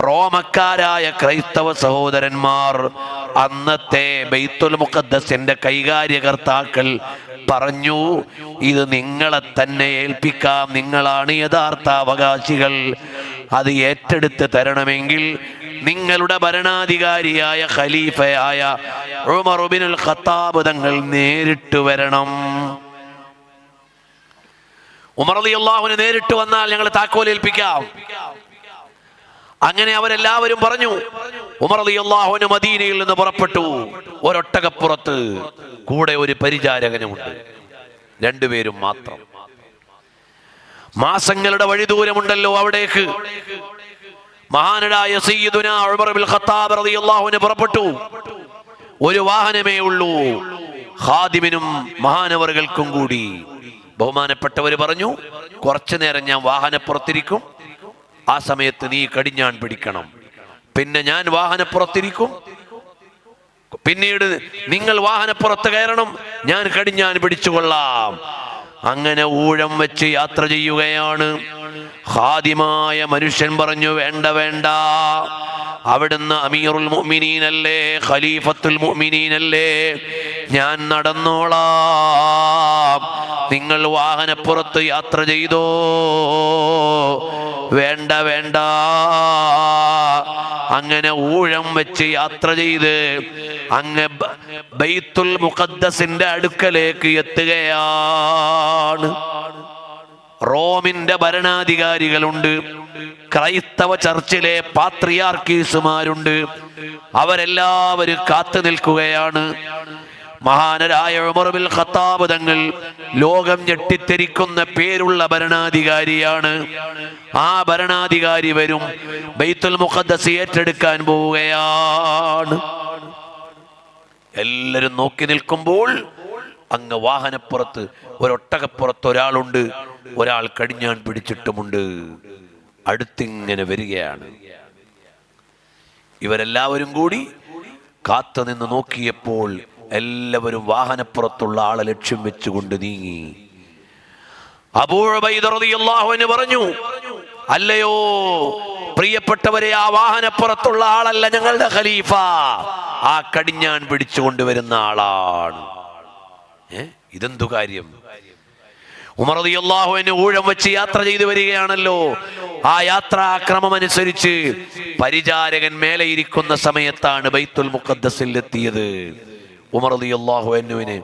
റോമക്കാരായ ക്രൈസ്തവ സഹോദരന്മാർ, അന്നത്തെ ബൈത്തുൽ മുഖദ്ദസിന്റെ കൈകാര്യകർത്താക്കൾ പറഞ്ഞു, ഇത് നിങ്ങളെ തന്നെ ഏൽപ്പിക്കാം, നിങ്ങളാണ് യഥാർത്ഥ അവകാശികൾ. അത് ഏറ്റെടുത്ത് തരണമെങ്കിൽ നിങ്ങളുടെ ഭരണാധികാരിയായ ഖലീഫയായ ഉമർ ഇബ്നുൽ ഖത്താബ് തങ്ങൾ നേരിട്ട് വരണം. ഉമർ റളിയല്ലാഹു അൻഹു നേരിട്ട് വന്നാൽ ഞങ്ങൾ താക്കോൽ ഏൽപ്പിക്കാം. അങ്ങനെ അവരെല്ലാവരും പറഞ്ഞു. ഉമർ റളിയല്ലാഹു അൻഹു മദീനയിൽ നിന്ന് പുറപ്പെട്ടു. ഒരൊട്ടകപ്പുറത്ത് കൂടെ ഒരു പരിചാരകനുമുണ്ട്, രണ്ടുപേരും മാത്രം. മാസങ്ങളുടെ വഴിദൂരമുണ്ടല്ലോ അവിടേക്ക്. മഹാനായ സയ്യിദുനാ ഉമർ ഇബ്നുൽ ഖത്താബ് റളിയല്ലാഹു അൻഹു പുറപ്പെട്ടു. ഒരു വാഹനമേ ഉള്ളൂ, ഖാദിമിനും മഹാനവറുകൾക്കും കൂടി. ബഹുമാനപ്പെട്ടവർ പറഞ്ഞു, കുറച്ചു നേരം ഞാൻ വാഹനപ്പുറത്തിരിക്കും, ആ സമയത്ത് നീ കടിഞ്ഞാൺ പിടിക്കണം. പിന്നെ ഞാൻ വാഹനപ്പുറത്തിരിക്കും, പിന്നീട് നിങ്ങൾ വാഹനപ്പുറത്ത് കയറണം, ഞാൻ കടിഞ്ഞാൺ പിടിച്ചുകൊള്ളാം. അങ്ങനെ ഊഴം വെച്ച് യാത്ര ചെയ്യുകയാണ്. ഖാദിമായ മനുഷ്യൻ പറഞ്ഞു, വേണ്ട വേണ്ട, അവിടുന്ന് അമീറുൽ മുഅ്മിനീനല്ലേ, ഖലീഫത്തുൽ മുഅ്മിനീനല്ലേ, ഞാൻ നടന്നോളാം, നിങ്ങൾ വാഹനപ്പുറത്ത് യാത്ര ചെയ്തോ. വേണ്ട വേണ്ട. അങ്ങനെ ഊഴം വെച്ച് യാത്ര ചെയ്ത് അങ്ങ് ബൈത്തുൽ മുഖദ്ദസിന്റെ അടുക്കലേക്ക് എത്തുകയാണ്. റോമിന്റെ ഭരണാധികാരികളുണ്ട്, ക്രൈസ്തവ ചർച്ചിലെ പാത്രിയാർക്കീസുമാരുണ്ട്, അവരെല്ലാവരും കാത്തു നിൽക്കുകയാണ്. മഹാനരായ ഉമർ ഇബ്നുൽ ഖത്താബ് തങ്ങൾ ലോകം ഞെട്ടിത്തെരിക്കുന്ന പേരുള്ള ഭരണാധികാരിയാണ്. ആ ഭരണാധികാരി വരും, ബൈത്തുൽ മുഖദ്ദസ് ഏറ്റെടുക്കാൻ പോവുകയാണ്. എല്ലാരും നോക്കി നിൽക്കുമ്പോൾ അങ്ങ് വാഹനപ്പുറത്ത്, ഒരൊട്ടകപ്പുറത്ത് ഒരാളുണ്ട്, ഒരാൾ കടിഞ്ഞാൺ പിടിച്ചിട്ടുമുണ്ട്. അടുത്തിങ്ങനെ വരികയാണ്. ഇവരെല്ലാവരും കൂടി കാത്തു നിന്ന് നോക്കിയപ്പോൾ എല്ലാവരും വാഹനപ്പുറത്തുള്ള ആളെ ലക്ഷ്യം വെച്ചുകൊണ്ട് നീങ്ങി. അബൂ ഉബൈദ റളിയല്ലാഹു അൻഹു പറഞ്ഞു, അല്ലയോ പ്രിയപ്പെട്ടവരെ, ആ വാഹനപ്പുറത്തുള്ള ആളല്ല ഞങ്ങളുടെ ഖലീഫ, ആ കടിഞ്ഞാൺ പിടിച്ചുകൊണ്ടുവരുന്ന ആളാണ്. ഇതെന്തു കാര്യം? ഉമർ റളിയല്ലാഹു അൻഹു ഊഴം വെച്ച് യാത്ര ചെയ്തു വരികയാണല്ലോ. ആ യാത്രാക്രമം അനുസരിച്ച് പരിചാരകൻ മേലെ ഇരിക്കുന്ന സമയത്താണ് ബൈത്തുൽ മുഖദ്ദസിൽ എത്തിയത്. ഉമർ റളിയല്ലാഹു അൻഹുവിന്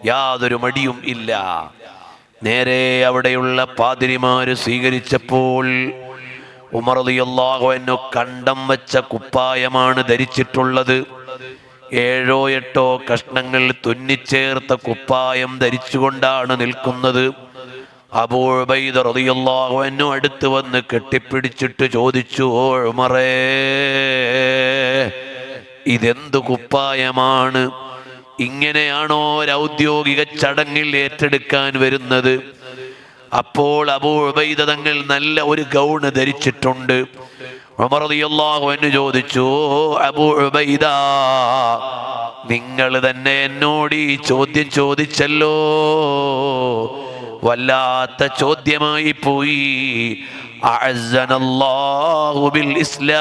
യാതൊരു മടിയും ഇല്ല. നേരെ അവിടെയുള്ള പാതിരിമാര് സ്വീകരിച്ചപ്പോൾ ഉമർ റളിയല്ലാഹു അൻഹു കണ്ടം വെച്ച കുപ്പായമാണ് ധരിച്ചിട്ടുള്ളത്. 7 or 8 കഷ്ണങ്ങൾ തുന്നിച്ചേർത്ത കുപ്പായം ധരിച്ചുകൊണ്ടാണ് നിൽക്കുന്നത്. അബൂ ഉബൈദ റളിയല്ലാഹു അൻഹു അടുത്ത് വന്ന് കെട്ടിപ്പിടിച്ചിട്ട് ചോദിച്ചു, ഓ ഉമറേ, ഇതെന്തു കുപ്പായമാണ്? ഇങ്ങനെയാണോ ഒരു ഔദ്യോഗിക ചടങ്ങിൽ ഏറ്റെടുക്കാൻ വരുന്നത്? അപ്പോൾ അബൂ ഉബൈദ തങ്ങൾ നല്ല ഒരു ഗൗൺ ധരിച്ചിട്ടുണ്ട്. ഉമർ റളിയല്ലാഹു അൻഹു ചോദിച്ചു, അബൂ ഉബൈദ, നിങ്ങൾ തന്നെ എന്നോട് ഈ ചോദ്യം ചോദിച്ചല്ലോ, വല്ലാത്ത ചോദ്യമായി പോയി. അഅസ്സനല്ലാഹു ബിൽ ഇസ്ലാം.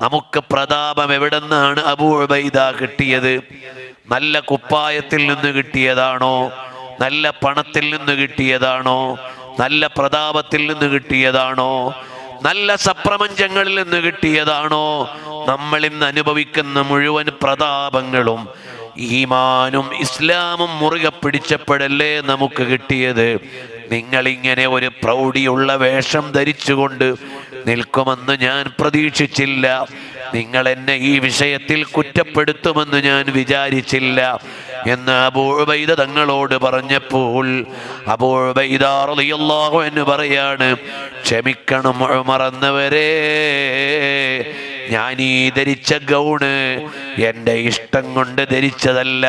നമുക്ക് പ്രതാപം എവിടെന്നാണ് അബൂ ഉബൈദ കിട്ടിയത്? നല്ല കുപ്പായത്തിൽ നിന്ന് കിട്ടിയതാണോ? നല്ല പണത്തിൽ നിന്ന് കിട്ടിയതാണോ? നല്ല പ്രതാപത്തിൽ നിന്ന് കിട്ടിയതാണോ? നല്ല സപ്രപഞ്ചങ്ങളിൽ നിന്ന് കിട്ടിയതാണോ? നമ്മൾ ഇന്ന് അനുഭവിക്കുന്ന മുഴുവൻ പ്രതാപങ്ങളും ഈമാനും ഇസ്ലാമും മുറുകെ പിടിച്ചപ്പോഴല്ലേ നമുക്ക് കിട്ടിയത്. നിങ്ങളിങ്ങനെ ഒരു പ്രൗഢിയുള്ള വേഷം ധരിച്ചുകൊണ്ട് നിൽക്കുമെന്ന് ഞാൻ പ്രതീക്ഷിച്ചില്ല. നിങ്ങൾ എന്നെ ഈ വിഷയത്തിൽ കുറ്റപ്പെടുത്തുമെന്ന് ഞാൻ വിചാരിച്ചില്ല എന്ന് അബൂ ഉബൈദ തങ്ങളോട് പറഞ്ഞപ്പോൾ അബൂ ഉബൈദ റളിയല്ലാഹു അൻഹു പറയാണ്, ക്ഷമിക്കണം ഉമർ എന്നവരെ, ഞാൻ ഈ ധരിച്ച ഗൗണ് എൻ്റെ ഇഷ്ടം കൊണ്ട് ധരിച്ചതല്ല.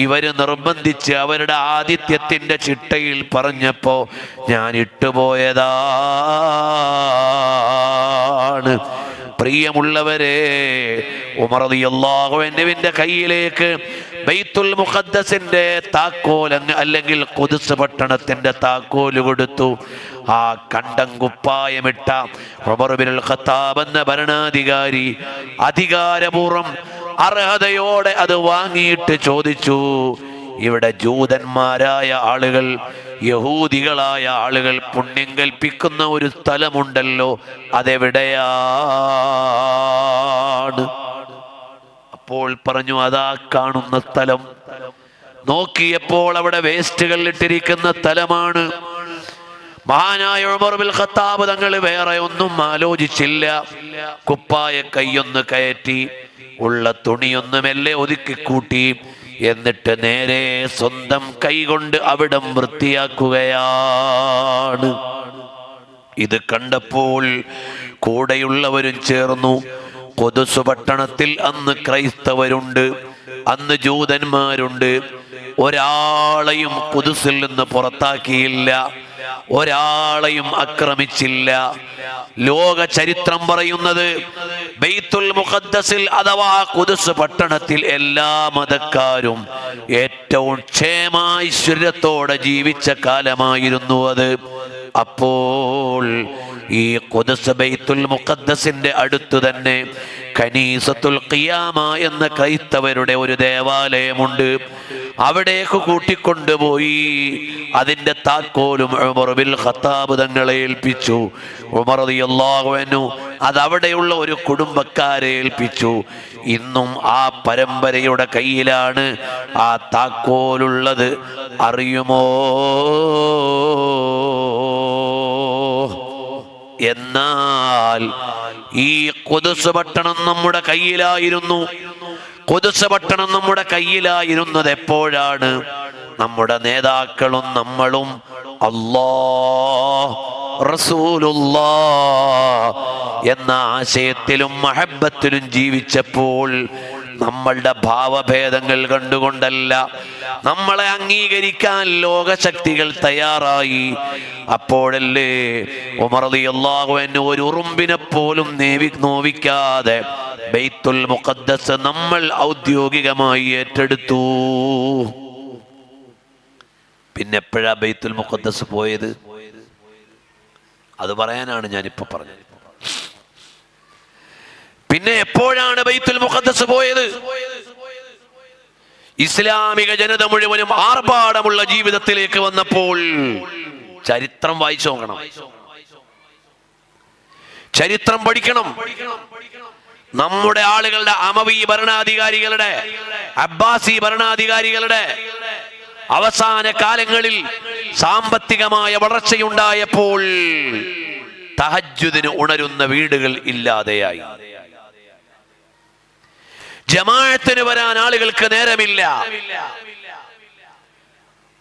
ഇവര് നിർബന്ധിച്ച് അവരുടെ ആതിഥ്യത്തിൻ്റെ ചിട്ടയിൽ പറഞ്ഞപ്പോ ഞാൻ ഇട്ടുപോയതാണ്. പ്രിയമുള്ളവരെ, ഉമർ റളിയല്ലാഹു അൻഹുവിന്റെ കയ്യിലേക്ക് ബൈത്തുൽ മുഖദ്ദസിന്റെ താക്കോൽ അല്ലെങ്കിൽ ഖുദ്സ് പട്ടണത്തിന്റെ താക്കോല് കൊടുത്തു. ആ കണ്ടം കുപ്പായമിട്ട ഉമർ ഇബ്നുൽ ഖത്താബ് എന്ന ഭരണാധികാരി അധികാരപൂർവ്വം അർഹതയോടെ അത് വാങ്ങിയിട്ട് ചോദിച്ചു, ഇവിടെ ജൂതന്മാരായ ആളുകൾ, യഹൂദികളായ ആളുകൾ പുണ്യം കൽപ്പിക്കുന്ന ഒരു സ്ഥലമുണ്ടല്ലോ, അതെവിടെയാണ്? അപ്പോൾ പറഞ്ഞു, അതാ കാണുന്ന സ്ഥലം. നോക്കിയപ്പോൾ അവിടെ വേസ്റ്റുകൾ ഇട്ടിരിക്കുന്ന സ്ഥലമാണ്. മഹാനായ ഉമർ ഇബ്നുൽ ഖത്താബ് തങ്ങൾ വേറെ ഒന്നും ആലോചിച്ചില്ല. കുപ്പായ കൈയൊന്ന് കയറ്റി, ഉള്ള തുണിയൊന്ന് മെല്ലെ ഒതുക്കിക്കൂട്ടി, എന്നിട്ട് നേരെ സ്വന്തം കൈകൊണ്ട് അവിടം വൃത്തിയാക്കുകയാണ്. ഇത് കണ്ടപ്പോൾ കൂടെയുള്ളവരും ചേർന്നു. ഖുദ്സ് പട്ടണത്തിൽ അന്ന് ക്രൈസ്തവരുണ്ട്, അന്ന് ജൂതന്മാരുണ്ട്. ഒരാളെയും ഖുദ്സിൽ നിന്ന് പുറത്താക്കിയില്ല, ഒരാളെയും ആക്രമിച്ചില്ല. ലോക ചരിത്രം പറയുന്നത് ബൈത്തുൽ മുഖദ്ദസിൽ അഥവാ ഖുദ്സ് പട്ടണത്തിൽ എല്ലാ മതക്കാരും ഏറ്റവും ക്ഷേമൈശ്വര്യത്തോടെ ജീവിച്ച കാലമായിരുന്നു അത്. അപ്പോൾ ഈ ഖുദ്സ് ബൈത്തുൽ മുഖദ്ദസിന്റെ അടുത്ത് തന്നെ കനീസത്തുൽ ഖിയാമ എന്ന ക്രൈസ്തവരുടെ ഒരു ദേവാലയമുണ്ട്. അവിടേക്ക് കൂട്ടിക്കൊണ്ടുപോയി അതിന്റെ താക്കോലും ഉമർ ഇബ്നുൽ ഖത്താബ് തങ്ങളെ ഏൽപ്പിച്ചു. ഉമർ റളിയല്ലാഹു അൻഹു അതവിടെയുള്ള ഒരു കുടുംബക്കാരെ ഏൽപ്പിച്ചു. ഇന്നും ആ പരമ്പരയുടെ കയ്യിലാണ് ആ താക്കോലുള്ളത്. അറിയുമോ? എന്നാൽ ഈ ഖുദ്സ് പട്ടണം നമ്മുടെ കയ്യിലായിരുന്നു. ഖുദ്സ് പട്ടണം നമ്മുടെ കയ്യിലായിരുന്നത് എപ്പോഴാണ്? നമ്മുടെ നേതാക്കളും നമ്മളും അല്ലാഹ് റസൂലുള്ളാഹ് എന്ന ആശയത്തിലും മഹബത്തിലും ജീവിച്ചപ്പോൾ, നമ്മളുടെ ഭാവഭേദങ്ങൾ കണ്ടുകൊണ്ടല്ല, നമ്മളെ അംഗീകരിക്കാൻ ലോകശക്തികൾ തയ്യാറായി. അപ്പോഴല്ലേ ഉമർ റളിയല്ലാഹു അൻഹു ഒരു ഉറുമ്പിനെ പോലും നോവിക്കാതെ ബൈത്തുൽ മുഖദ്ദസ് നമ്മൾ ഔദ്യോഗികമായി ഏറ്റെടുത്തു. പിന്നെ എപ്പോഴാ ബൈത്തുൽ മുഖദ്ദസ് പോയത്? അത് പറയാനാണ് ഞാനിപ്പോ പറഞ്ഞത്. പിന്നെ എപ്പോഴാണ് ബൈത്തുൽ മുഖദ്ദസ് പോയത്? ഇസ്ലാമിക ജനത മുഴുവനും ആർഭാടമുള്ള ജീവിതത്തിലേക്ക് വന്നപ്പോൾ. ചരിത്രം വായിച്ചു നോക്കണം, ചരിത്രം പഠിക്കണം. നമ്മുടെ ആളുകളുടെ അമവി ഭരണാധികാരികളുടെ, അബ്ബാസി ഭരണാധികാരികളുടെ അവസാന കാലങ്ങളിൽ സാമ്പത്തികമായ വളർച്ചയുണ്ടായപ്പോൾ തഹജ്ജുദിന് ഉണരുന്ന വീടുകൾ ഇല്ലാതെയായി. ജമാഅത്തിന് വരാൻ ആളുകൾക്ക് നേരമില്ല.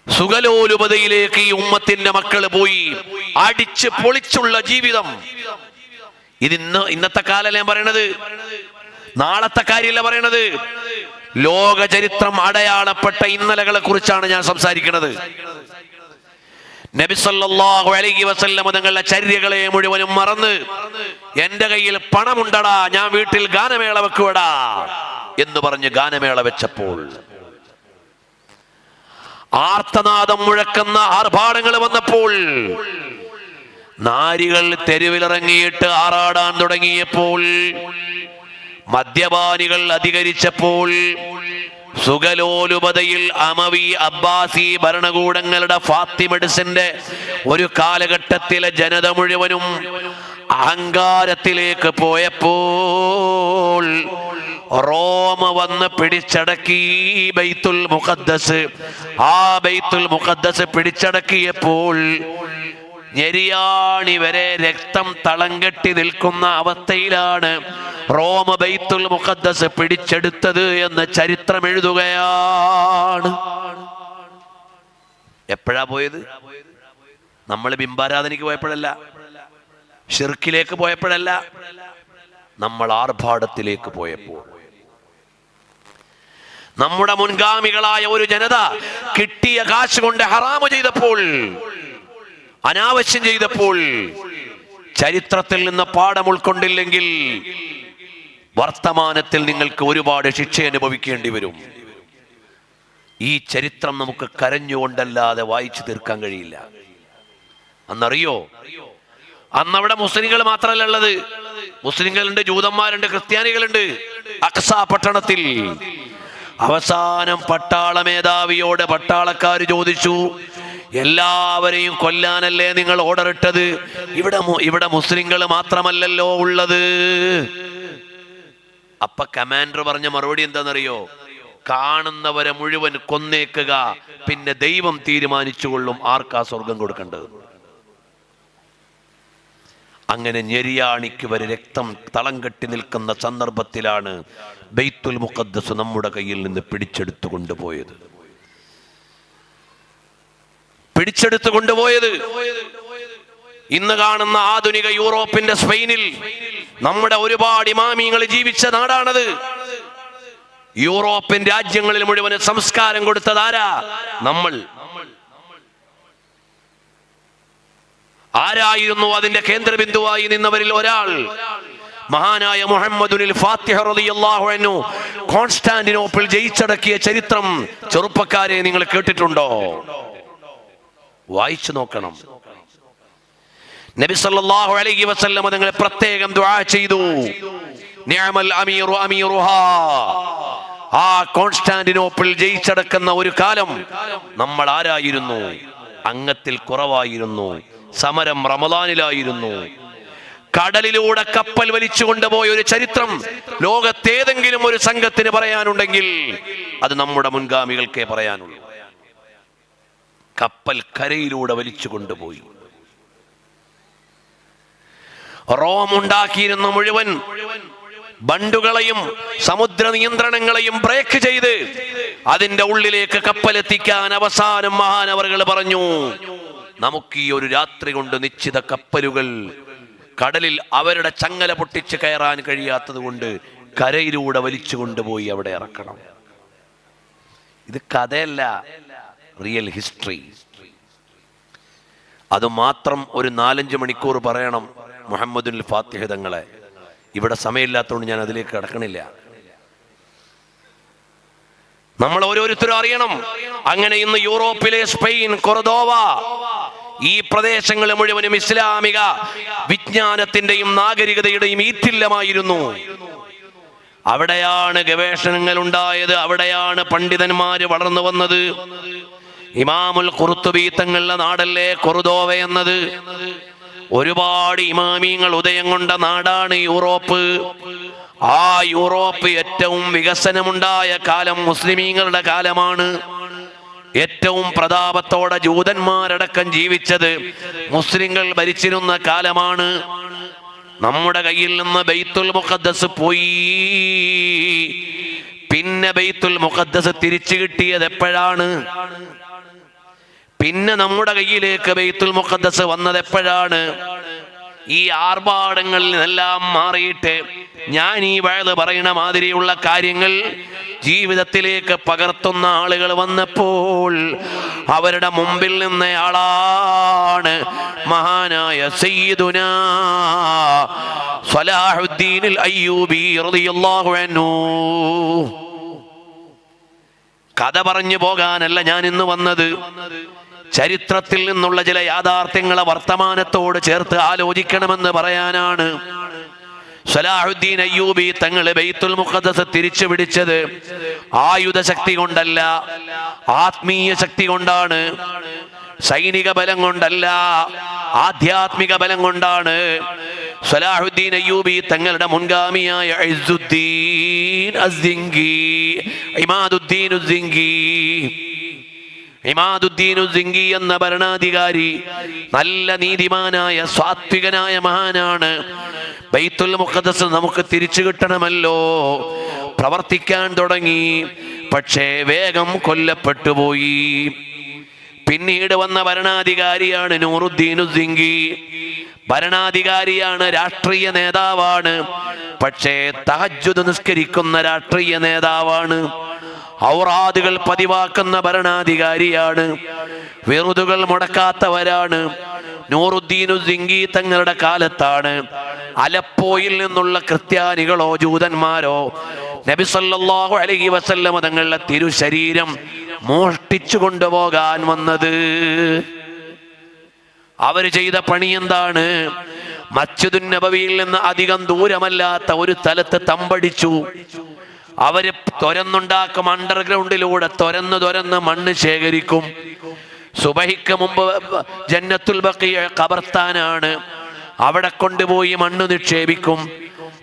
സുഖലോലുപതയിലേക്ക് ഈ ഉമ്മത്തിന്റെ മക്കൾ പോയി. അടിച്ച് പൊളിച്ചുള്ള ജീവിതം. ഇന്നത്തെ കാലല്ലേ പറയണത്, നാളത്തെ കാര്യമല്ല പറയണത്. ലോക ചരിത്രം അടയാളപ്പെട്ട ഇന്നലകളെ കുറിച്ചാണ് ഞാൻ സംസാരിക്കുന്നത്. നബി സല്ലല്ലാഹു അലൈഹി വസല്ലം തങ്ങളുടെ ചര്യകളെ മുഴുവനും മറന്ന്, എന്റെ കയ്യിൽ പണമുണ്ടടാ, ഞാൻ വീട്ടിൽ ഗാനമേള വെക്കുവടാ എന്ന് പറഞ്ഞ് ഗാനമേള വെച്ചപ്പോൾ, ആർത്തനാദം മുഴക്കുന്ന ആർഭാടങ്ങൾ വന്നപ്പോൾ, നാരികൾ തെരുവിലിറങ്ങിയിട്ട് ആറാടാൻ തുടങ്ങിയപ്പോൾ, മദ്യപാനികൾ അധികരിച്ചപ്പോൾ, സുഖലോലുപതയിൽ അമവി അബ്ബാസി ഭരണകൂടങ്ങളുടെ ഫാത്തിമഡ്സിന്റെ ഒരു കാലഘട്ടത്തിലെ ജനത മുഴുവനും അഹങ്കാരത്തിലേക്ക് പോയപ്പോൾ റോമ വന്ന് പിടിച്ചടക്കി ബൈത്തുൽ മുഖദ്ദസ്. ആ ബൈത്തുൽ മുഖദ്ദസ് പിടിച്ചടക്കിയപ്പോൾ ഞെരിയാണി വരെ രക്തം തളം കെട്ടി നിൽക്കുന്ന അവസ്ഥയിലാണ് റോമ ബൈത്തുൽ മുഖദ്ദസ് പിടിച്ചെടുത്തത് എന്ന് ചരിത്രം എഴുതുകയാണ്. എപ്പോഴാ പോയത്? നമ്മൾ ബിംബാരാധനയ്ക്ക് പോയപ്പോഴല്ല, ഷിർക്കിലേക്ക് പോയപ്പോഴല്ല, നമ്മൾ ആർഭാടത്തിലേക്ക് പോയപ്പോൾ. നമ്മുടെ മുൻഗാമികളായ ഒരു ജനത കിട്ടിയ കാശ് കൊണ്ട് ഹറാമു ചെയ്തപ്പോൾ, അനാവശ്യം ചെയ്തപ്പോൾ, ചരിത്രത്തിൽ നിന്ന് പാഠം ഉൾക്കൊണ്ടില്ലെങ്കിൽ വർത്തമാനത്തിൽ നിങ്ങൾക്ക് ഒരുപാട് ശിക്ഷ അനുഭവിക്കേണ്ടി വരും. ഈ ചരിത്രം നമുക്ക് കരഞ്ഞുകൊണ്ടല്ലാതെ വായിച്ചു തീർക്കാൻ കഴിയില്ല. അന്നറിയോ, അന്നവിടെ മുസ്ലിങ്ങൾ മാത്രമല്ല ഉള്ളത്, മുസ്ലിങ്ങളുണ്ട്, ജൂതന്മാരുണ്ട്, ക്രിസ്ത്യാനികളുണ്ട്. അഖ്സ പട്ടണത്തിൽ അവസാനം പട്ടാള മേധാവിയോട് പട്ടാളക്കാർ ചോദിച്ചു, എല്ലാവരെയും കൊല്ലാനല്ലേ നിങ്ങൾ ഓർഡർ ഇട്ടത്? ഇവിടെ മുസ്ലിങ്ങൾ മാത്രമല്ലല്ലോ ഉള്ളത്. അപ്പൊ കമാൻഡർ പറഞ്ഞ മറുപടി എന്താണെന്നറിയോ? കാണുന്നവരെ മുഴുവൻ കൊന്നേക്കുക, പിന്നെ ദൈവം തീരുമാനിച്ചുകൊള്ളും ആർക്കാ സ്വർഗം കൊടുക്കേണ്ടത്. അങ്ങനെ ഞെരിയാണിക്ക് വരെ രക്തം തളം കെട്ടി നിൽക്കുന്ന സന്ദർഭത്തിലാണ് ബൈത്തുൽ മുഖദ്ദസ് നമ്മുടെ കയ്യിൽ നിന്ന് പിടിച്ചെടുത്തു കൊണ്ടുപോയത്. ഇന്ന് കാണുന്ന ആധുനിക യൂറോപ്പിന്റെ സ്പെയിനിൽ നമ്മുടെ ഒരുപാട് ഇമാമിങ്ങൾ ജീവിച്ച നാടാണത്. യൂറോപ്യൻ രാജ്യങ്ങളിൽ മുഴുവൻ സംസ്കാരം കൊടുത്തതാരാ? നമ്മൾ. ആരായിരുന്നു അതിന്റെ കേന്ദ്രബിന്ദുവായി നിന്നവരിൽ ഒരാൾ? മഹാനായ മുഹമ്മദുൽ ഫാത്തിഹ റളിയല്ലാഹു അൻഹു കോൺസ്റ്റാന്റിനോപ്പിൾ ജയിച്ചടക്കിയ ചരിത്രം ചെറുപ്പക്കാരെ നിങ്ങൾ കേട്ടിട്ടുണ്ടോ? വായിച്ചു നോക്കണം. നബി സല്ലല്ലാഹു അലൈഹി വസല്ലം തങ്ങൾ പ്രത്യേകം ദുആ ചെയ്തു, നിഅമൽ അമീറു അമീറുഹാ. ആ കോൺസ്റ്റാന്റിനോപ്പിൾ ജയിച്ചടക്കുന്ന ഒരു കാലം നമ്മൾ ആരായിരുന്നു? അംഗത്തിൽ കുറവായിരുന്നു. സമരം റമദാനിലായിരുന്നു. കടലിലൂടെ കപ്പൽ വലിച്ചു കൊണ്ടുപോയ ഒരു ചരിത്രം ലോകത്തേതെങ്കിലും ഒരു സംഘത്തിന് പറയാനുണ്ടെങ്കിൽ അത് നമ്മുടെ മുൻഗാമികൾക്കേ പറയാനുള്ളൂ. കപ്പൽ കരയിലൂടെ വലിച്ചു കൊണ്ടുപോയി. റോം ഉണ്ടാക്കിയിരുന്ന മുഴുവൻ ബണ്ടുകളെയും സമുദ്ര നിയന്ത്രണങ്ങളെയും ബ്രേക്ക് ചെയ്ത് അതിന്റെ ഉള്ളിലേക്ക് കപ്പലെത്തിക്കാൻ അവസാനം മഹാനവറുകൾ പറഞ്ഞു, നമുക്ക് ഈ ഒരു രാത്രി കൊണ്ട് നിശ്ചിത കപ്പലുകൾ കടലിൽ അവരുടെ ചങ്ങല പൊട്ടിച്ച് കയറാൻ കഴിയാത്തത് കൊണ്ട് കരയിലൂടെ വലിച്ചു കൊണ്ടുപോയി അവിടെ ഇറക്കണം. ഇത് കഥയല്ല, റിയൽ ഹിസ്റ്ററി. അത് മാത്രം ഒരു 4-5 മണിക്കൂർ പറയണം മുഹമ്മദുൽ ഫാത്തിഹ തങ്ങളെ. ഇവിടെ സമയമില്ലാത്തതുകൊണ്ട് ഞാൻ അതിലേക്ക് കടക്കണില്ല. നമ്മൾ ഓരോരുത്തരും അറിയണം. അങ്ങനെ ഇന്ന് യൂറോപ്പിലെ സ്പെയിൻ, കൊർദോവ, ഈ പ്രദേശങ്ങൾ മുഴുവനും ഇസ്ലാമിക വിജ്ഞാനത്തിന്റെയും നാഗരികതയുടെയും ഈറ്റില്ലമായിരുന്നു. അവിടെയാണ് ഗവേഷണങ്ങൾ ഉണ്ടായത്, അവിടെയാണ് പണ്ഡിതന്മാര് വളർന്നു വന്നത്. ഇമാമുൽ ഖുർത്തുബി തങ്ങളുടെ നാടല്ലേ കൊർദോവ എന്നത്. ഒരുപാട് ഇമാമിങ്ങൾ ഉദയം കൊണ്ട നാടാണ് യൂറോപ്പ്. ആ യൂറോപ്പ് ഏറ്റവും വികസനമുണ്ടായ കാലം മുസ്ലിമീങ്ങളുടെ കാലമാണ്. ഏറ്റവും പ്രതാപത്തോടെ ജൂതന്മാരടക്കം ജീവിച്ചത് മുസ്ലിങ്ങൾ ഭരിച്ചിരുന്ന കാലമാണ്. നമ്മുടെ കയ്യിൽ നിന്ന് ബൈത്തുൽ മുഖദ്ദസ് പോയി. പിന്നെ ബൈത്തുൽ മുഖദ്ദസ് തിരിച്ചു കിട്ടിയത് എപ്പോഴാണ്? പിന്നെ നമ്മുടെ കയ്യിലേക്ക് ബൈത്തുൽ മുഖദ്ദസ് വന്നത് എപ്പോഴാണ്? ഈ ആർഭാടങ്ങളിൽ നിന്നെല്ലാം മാറിയിട്ട് ഞാൻ ഈ വയത് പറയുന്ന മാതിരിയുള്ള കാര്യങ്ങൾ ജീവിതത്തിലേക്ക് പകർത്തുന്ന ആളുകൾ വന്നപ്പോൾ അവരുടെ മുമ്പിൽ നിന്നയാളാണ് മഹാനായ സയ്യിദുനാ സ്വലാഹുദ്ദീൻ അൽ അയ്യൂബി റളിയല്ലാഹു അൻഹു. കഥ പറഞ്ഞു പോകാനല്ല ഞാൻ ഇന്ന് വന്നത്. ചരിത്രത്തിൽ നിന്നുള്ള ചില യാഥാർത്ഥ്യങ്ങളെ വർത്തമാനത്തോട് ചേർത്ത് ആലോചിക്കണമെന്ന് പറയാനാണ്. സ്വലാഹുദ്ദീൻ അയ്യൂബി തങ്ങള് ബൈത്തുൽ മുഖദ്ദസ് തിരിച്ചു പിടിച്ചത് ആയുധ ശക്തി കൊണ്ടല്ല, ആത്മീയ ശക്തി കൊണ്ടാണ്. സൈനിക ബലം കൊണ്ടല്ല, ആധ്യാത്മിക ബലം കൊണ്ടാണ്. സ്വലാഹുദ്ദീൻ അയ്യൂബി തങ്ങളുടെ മുൻഗാമിയായ ഇസ്സുദ്ദീൻ അസ്സിംഗി, ഇമാദുദ്ദീൻ അസ്സിംഗി, ഇമാദുദ്ദീൻ അസ്സിംഗി എന്ന ഭരണാധികാരി നല്ല നീതിമാനായ സാത്വികനായ മഹാനാണ്. ബൈത്തുൽ മുഖദ്ദസ് നമുക്ക് തിരിച്ചു കിട്ടണമല്ലോ, പ്രവർത്തിക്കാൻ തുടങ്ങി. പക്ഷേ വേഗം കൊല്ലപ്പെട്ടു പോയി. പിന്നീട് വന്ന ഭരണാധികാരിയാണ് നൂറുദ്ദീൻ അസ്സിംഗി. ഭരണാധികാരിയാണ്, രാഷ്ട്രീയ നേതാവാണ്. പക്ഷേ തഹജ്ജുദ് നിസ്കരിക്കുന്ന രാഷ്ട്രീയ നേതാവാണ്. ഔറാദുകൾ പതിവാക്കുന്ന ഭരണാധികാരിയാണ്. വിറുതുകൾ മുടക്കാത്തവരാണ്. നൂറുദ്ദീൻ അസ്സിംഗി തങ്ങളുടെ കാലത്താണ് അലപ്പോയിൽ നിന്നുള്ള ക്രിസ്ത്യാനികളോ ജൂതന്മാരോ നബി സല്ലല്ലാഹു അലൈഹി വസല്ലം തങ്ങളുടെ തിരുശരീരം മോഷ്ടിച്ചു കൊണ്ടുപോകാൻ വന്നത്. അവര് ചെയ്ത പണി എന്താണ്? മസ്ജിദുൻ നബവിയിൽ നിന്ന് അധികം ദൂരമല്ലാത്ത ഒരു സ്ഥലത്ത് തമ്പടിച്ചു. അവര് തുരന്നുണ്ടാക്കും, അണ്ടർഗ്രൗണ്ടിലൂടെ തുരന്ന് മണ്ണ് ശേഖരിക്കും. സുബഹിക്ക് മുമ്പ് ജന്നത്തുൽ ബഖീ ഖബർസ്ഥാനാണ്, അവിടെ കൊണ്ടുപോയി മണ്ണ് നിക്ഷേപിക്കും.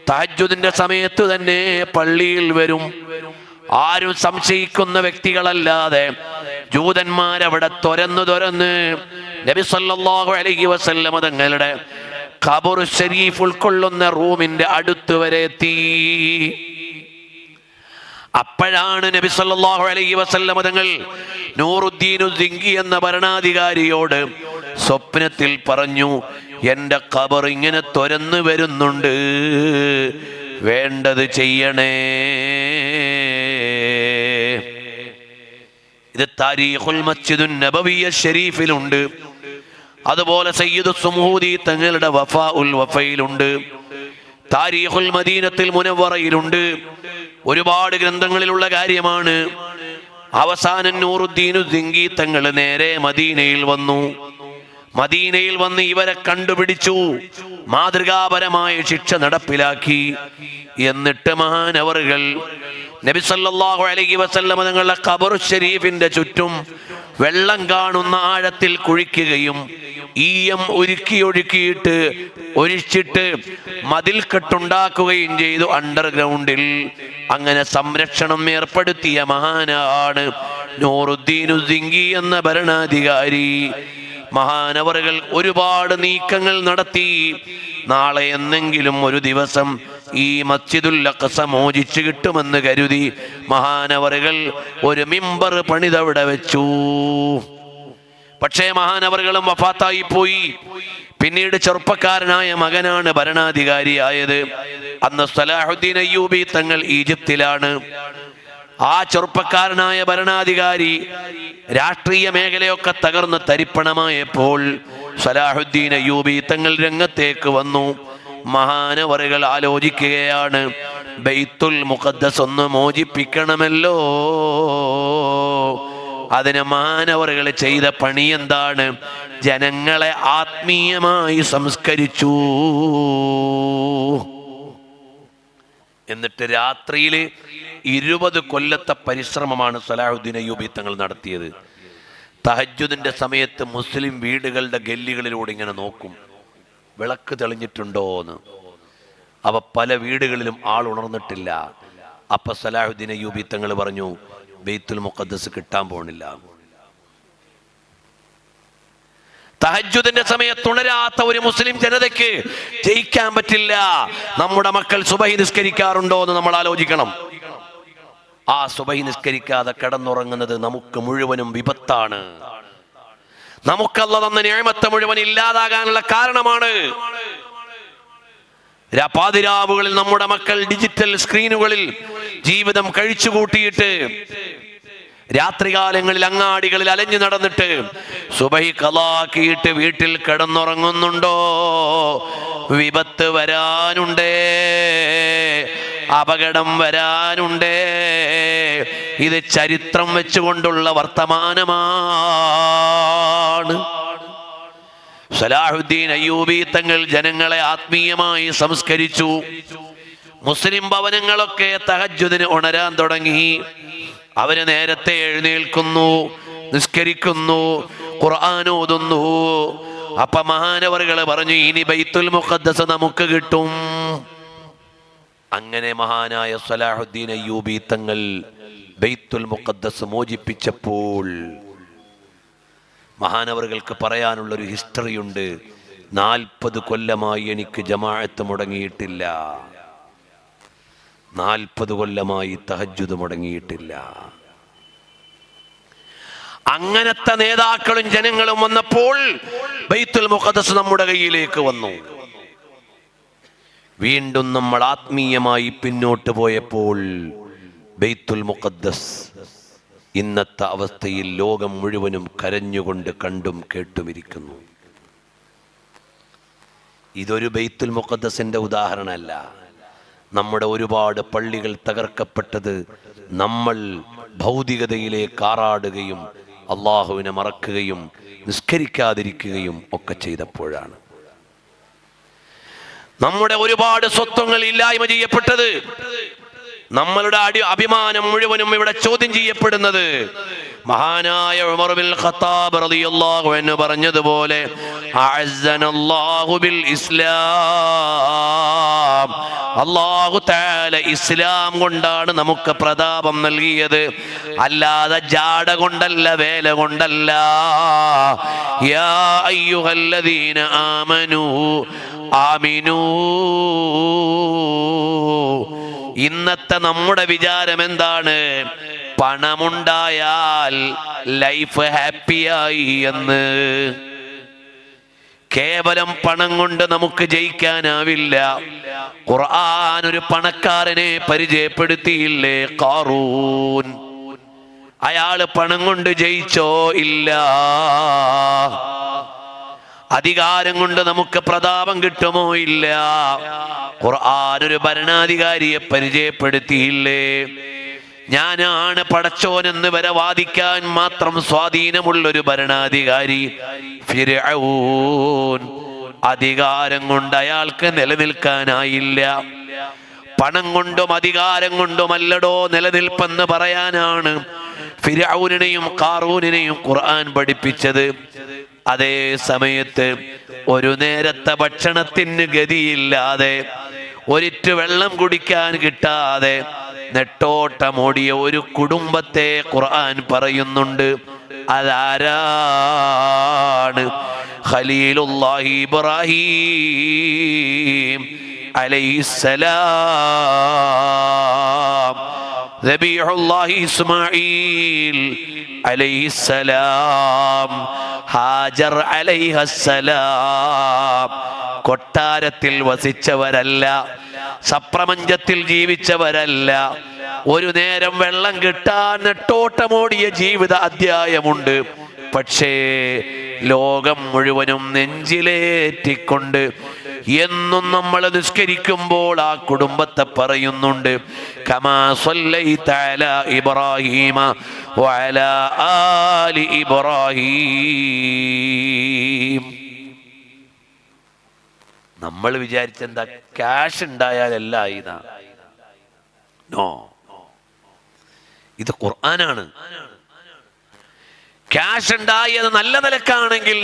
തഹജ്ജുദിന്റെ സമയത്ത് തന്നെ പള്ളിയിൽ വരും. ആരും സംശയിക്കുന്ന വ്യക്തികളല്ലാതെ ജൂതന്മാരവിടെ തുരന്ന് നബി സല്ലല്ലാഹു അലൈഹി വസല്ലം തങ്ങളുടെ ഖബർ ശരീഫ് ഉൾക്കൊള്ളുന്ന റൂമിന്റെ അടുത്ത് വരെ എത്തി. അപ്പോഴാണ് നബി സല്ലല്ലാഹു അലൈഹി വസല്ലം തങ്ങൾ നൂറുദ്ദീൻ സിംഗി എന്ന ഭരണാധികാരിയോട് സ്വപ്നത്തിൽ പറഞ്ഞു, എന്റെ ഖബർ ഇങ്ങനെ തുരന്നു വരുന്നുണ്ട്, വേണ്ടത് ചെയ്യണേ. ഇത് താരീഖുൽ മസ്ജിദുൻ നബവി ശരീഫിലുണ്ട്. അതുപോലെ സയ്യിദ് സുമൂദി തങ്ങളുടെ വഫാഉൽ വഫയിലുണ്ട്, താരീഖുൽ മദീനത്തുൽ മുനവ്വറയിലുണ്ട്. ഒരുപാട് ഗ്രന്ഥങ്ങളിലുള്ള കാര്യമാണ്. അവസാനം നൂറുദ്ദീൻ സിംഗി തങ്ങൾ നേരെ മദീനയിൽ വന്നു. മദീനയിൽ വന്ന് ഇവരെ കണ്ടുപിടിച്ചു, മാതൃകാപരമായ ശിക്ഷ നടപ്പിലാക്കി. എന്നിട്ട് മഹാനവറുകൾ നബി സല്ലല്ലാഹു അലൈഹി വസല്ലം തങ്ങളുടെ ഖബർ ശരീഫിന്റെ ചുറ്റും വെള്ളം കാണുന്ന ആഴത്തിൽ കുഴിക്കുകയും ഈയം ഒഴിച്ചിട്ട് മതിൽ കെട്ടുണ്ടാക്കുകയും ചെയ്തു അണ്ടർഗ്രൗണ്ടിൽ. അങ്ങനെ സംരക്ഷണം ഏർപ്പെടുത്തിയ മഹാനാണ് നൂറുദ്ദീൻ സിംഗി എന്ന ഭരണാധികാരി. മഹാനവറുകൾ ഒരുപാട് നീക്കങ്ങൾ നടത്തി. നാളെ എന്നെങ്കിലും ഒരു ദിവസം ഈ മസ്ജിദുൽ അഖ്സ മോചിച്ചു കിട്ടുമെന്ന് കരുതി മഹാനവറുകൾ ഒരു മിമ്പർ പണിതവിടെ വെച്ചു. പക്ഷേ മഹാനവറുകളും വഫാത്തായി പോയി. പിന്നീട് ചെറുപ്പക്കാരനായ മകനാണ് ഭരണാധികാരിയായത്. അന്ന് സലാഹുദ്ദീൻ അയ്യൂബി തങ്ങൾ ഈജിപ്തിലാണ്. ആ ചെറുപ്പക്കാരനായ ഭരണാധികാരി രാഷ്ട്രീയ മേഖലയൊക്കെ തകർന്ന് തരിപ്പണമായപ്പോൾ സലാഹുദ്ദീൻ അയ്യൂബി തങ്ങൾ രംഗത്തേക്ക് വന്നു. മഹാനവറുകൾ ആലോചിക്കുകയാണ്, ബൈത്തുൽ മുഖദ്ദസ് ഒന്ന് മോചിപ്പിക്കണമല്ലോ. അതിന് മഹാനവറുകൾ ചെയ്ത പണി എന്താണ്? ജനങ്ങളെ ആത്മീയമായി സംസ്കരിച്ചു. എന്നിട്ട് രാത്രിയിൽ 20 കൊല്ലത്തെ പരിശ്രമമാണ് സലാഹുദ്ദീൻ അയ്യൂബി തങ്ങൾ നടത്തിയത്. തഹജ്ജുദിന്റെ സമയത്ത് മുസ്ലിം വീടുകളുടെ ഗല്ലികളിലൂടെ ഇങ്ങനെ നോക്കും, വിളക്ക് തെളിഞ്ഞിട്ടുണ്ടോന്ന്. അവ പല വീടുകളിലും ആൾ ഉണർന്നിട്ടില്ല. അപ്പൊ സലാഹുദ്ദീൻ അയ്യൂബി തങ്ങൾ പറഞ്ഞു, ബൈത്തുൽ മുഖദ്ദസ് കിട്ടാൻ പോണില്ല. തഹജ്ജുദിന്റെ സമയത്ത് ഉണരാത്ത ഒരു മുസ്ലിം ജനതയ്ക്ക് ജയിക്കാൻ പറ്റില്ല. നമ്മുടെ മക്കൾ സുബഹി നിസ്കരിക്കാറുണ്ടോ എന്ന് നമ്മൾ ആലോചിക്കണം. ആ സുബഹി നിസ്കരിക്കാതെ കിടന്നുറങ്ങുന്നത് നമുക്ക് മുഴുവനും വിപത്താണ്. നമുക്കല്ല തന്ന നിഅമത്ത് മുഴുവൻ ഇല്ലാതാകാനുള്ള കാരണമാണ്. പാതിരാവുകളിൽ നമ്മുടെ മക്കൾ ഡിജിറ്റൽ സ്ക്രീനുകളിൽ ജീവിതം കഴിച്ചുകൂട്ടിയിട്ട് രാത്രികാലങ്ങളിൽ അങ്ങാടികളിൽ അലഞ്ഞു നടന്നിട്ട് സുബഹി ഖളാക്കിയിട്ട് വീട്ടിൽ കിടന്നുറങ്ങുന്നുണ്ടോ? വിപത്ത് വരാനുണ്ടേ, അപകടം വരാനുണ്ടേ. ഇത് ചരിത്രം വെച്ചുകൊണ്ടുള്ള വർത്തമാനമാണ്. സലാഹുദ്ദീൻ അയ്യൂബി തങ്ങൾ ജനങ്ങളെ ആത്മീയമായി സംസ്കരിച്ചു. മുസ്ലിം ഭവനങ്ങളൊക്കെ തഹജ്ജുദിന് ഉണരാൻ തുടങ്ങി. അവര് നേരത്തെ എഴുന്നേൽക്കുന്നു, നിസ്കരിക്കുന്നു, ഖുർആൻ ഓതുന്നു. അപ്പൊ മഹാനവറുകൾ പറഞ്ഞു, ഇനി ബൈത്തുൽ മുഖദ്ദസ് നമുക്ക് കിട്ടും. അങ്ങനെ മഹാനായ സലാഹുദ്ദീൻ അയ്യൂബി തങ്ങൾ ബൈത്തുൽ മുഖദ്ദസ് മോചിപ്പിച്ചപ്പോൾ മഹാനവറുകൾക്ക് പറയാനുള്ളൊരു ഹിസ്റ്ററിയുണ്ട്. 40 കൊല്ലമായി എനിക്ക് ജമാഅത്ത് മുടങ്ങിയിട്ടില്ല, 40 കൊല്ലമായി തഹജ്ജുദ് മുടങ്ങിയിട്ടില്ല. അങ്ങനത്തെ നേതാക്കളും ജനങ്ങളും വന്നപ്പോൾ ബൈത്തുൽ മുഖദ്ദസ് നമ്മുടെ കയ്യിലേക്ക് വന്നു. വീണ്ടും നമ്മൾ ആത്മീയമായി പിന്നോട്ട് പോയപ്പോൾ ബൈത്തുൽ മുഖദ്ദസ് ഇന്നത്തെ അവസ്ഥയിൽ ലോകം മുഴുവനും കരഞ്ഞുകൊണ്ട് കണ്ടും കേട്ടുമിരിക്കുന്നു. ഇതൊരു ബൈത്തുൽ മുഖദ്ദസിന്റെ ഉദാഹരണമല്ല. നമ്മുടെ ഒരുപാട് പള്ളികൾ തകർക്കപ്പെട്ടത് നമ്മൾ ഭൗതികതയിലേക്ക് ആറാടുകയും അള്ളാഹുവിനെ മറക്കുകയും നിസ്കരിക്കാതിരിക്കുകയും ഒക്കെ ചെയ്തപ്പോഴാണ്. നമ്മുടെ ഒരുപാട് സ്വത്വങ്ങൾ ഇല്ലായ്മ ചെയ്യപ്പെട്ടത്, നമ്മളുടെ അഭിമാനം മുഴുവനും ഇവിടെ ചോദ്യം ചെയ്യപ്പെടുന്നത്. മഹാനായ ഉമർ ബിൻ ഖത്താബ് റളിയല്ലാഹു അൻഹു പറഞ്ഞതുപോലെ അഅസ്സനല്ലാഹു ബിൽ ഇസ്ലാം, അല്ലാഹു തആല ഇസ്ലാം കൊണ്ടാണ് നമുക്ക് പ്രതാപം നൽകിയത്, അല്ലാതെ ജാട കൊണ്ടല്ല, വേല കൊണ്ടല്ല. യാ അയ്യുഹല്ലദീന ആമനൂ ആമിനൂ. ഇന്നത്തെ നമ്മുടെ വിചാരം എന്താണ്? പണമുണ്ടായാൽ ലൈഫ് ഹാപ്പിയായി എന്ന്. കേവലം പണം കൊണ്ട് നമുക്ക് ജയിക്കാനാവില്ല. ഖുർആൻ ഒരു പണക്കാരനെ പരിചയപ്പെടുത്തിയില്ലേ? ഖാറൂൻ. അയാള് പണം കൊണ്ട് ജയിച്ചോ? ഇല്ല. അധികാരം കൊണ്ട് നമുക്ക് പ്രതാപം കിട്ടുമോ? ഇല്ല. ഖുർആൻ ഒരു ഭരണാധികാരിയെ പരിചയപ്പെടുത്തിയില്ലേ? ഞാനാണ് പടച്ചോനെന്ന് വരെ വാദിക്കാൻ മാത്രം സ്വാധീനമുള്ളൊരു ഭരണാധികാരി ഫിർഔൻ. അധികാരം കൊണ്ട് അയാൾക്ക് നിലനിൽക്കാനായില്ല. പണം കൊണ്ടും അധികാരം കൊണ്ടുമല്ലടോ നിലനിൽപ്പെന്ന് പറയാനാണ് ഫിർഔനെയും ഖാറൂനെയും ഖുർആൻ പഠിപ്പിച്ചത്. അതേ സമയത്ത് ഒരു നേരത്തെ ഭക്ഷണത്തിന് ഗതിയില്ലാതെ, ഒരിറ്റു വെള്ളം കുടിക്കാൻ കിട്ടാതെ നെട്ടോട്ടമോടിയ ഒരു കുടുംബത്തെ ഖുർആൻ പറയുന്നുണ്ട്. അതാരാണ്? ഖലീലുല്ലാഹി ഇബ്രാഹീം അലൈഹിസ്സലാം, ദബീഹുല്ലാഹി ഇസ്മാഈൽ അലൈഹിസ്സലാം, ഹാജർ അലൈഹസ്സലാം. കൊട്ടാരത്തിൽ വസിച്ചവരല്ല, സപ്രപഞ്ചത്തിൽ ജീവിച്ചവരല്ല. ഒരു നേരം വെള്ളം കിട്ടാൻ നെട്ടോട്ടമോടിയ ജീവിത അധ്യായമുണ്ട്. പക്ഷേ ലോകം മുഴുവനും നെഞ്ചിലേറ്റിക്കൊണ്ട് എന്നും നമ്മൾ നിസ്കരിക്കുമ്പോൾ ആ കുടുംബത്തെ പറയുന്നുണ്ട്, കമാ സ്വല്ലൈത അലാ ഇബ്രാഹീമ വഅലാ ആലി ഇബ്രാഹീം. നമ്മൾ വിചാരിച്ചെന്താ, ക്യാഷ് ഉണ്ടായാലല്ല ഇതാ. നോ, ഇത് ഖുർആനാണ്. ക്യാഷ് ഉണ്ടായത് നല്ല നിലക്കാണെങ്കിൽ